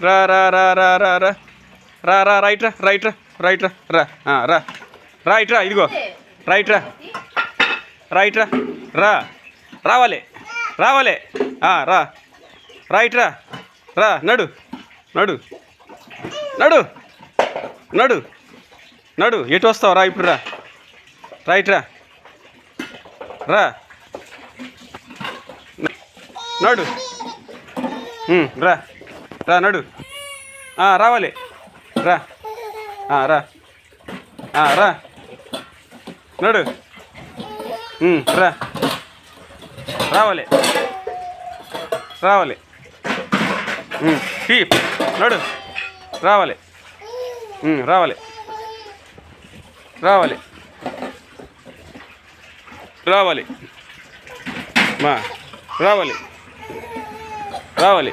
రా రా రా రా రా రా రా రా రైట్ రా రైట్ రా రైట్ రా రా రా రైట్ రా ఇదిగో రైట్ రా రైట్ రా రా రావాలి రావాలి రా రైట్ రా రా నడు నడు నడు నడు నడు ఎటు వస్తావు రా ఇప్పుడు రా రైట్ రా రా నడు రా రా నడు రావాలి రా రా రా నడు రా రావాలి రావాలి కీప్ నడు రావాలి రావాలి రావాలి రావాలి మా రావాలి రావాలి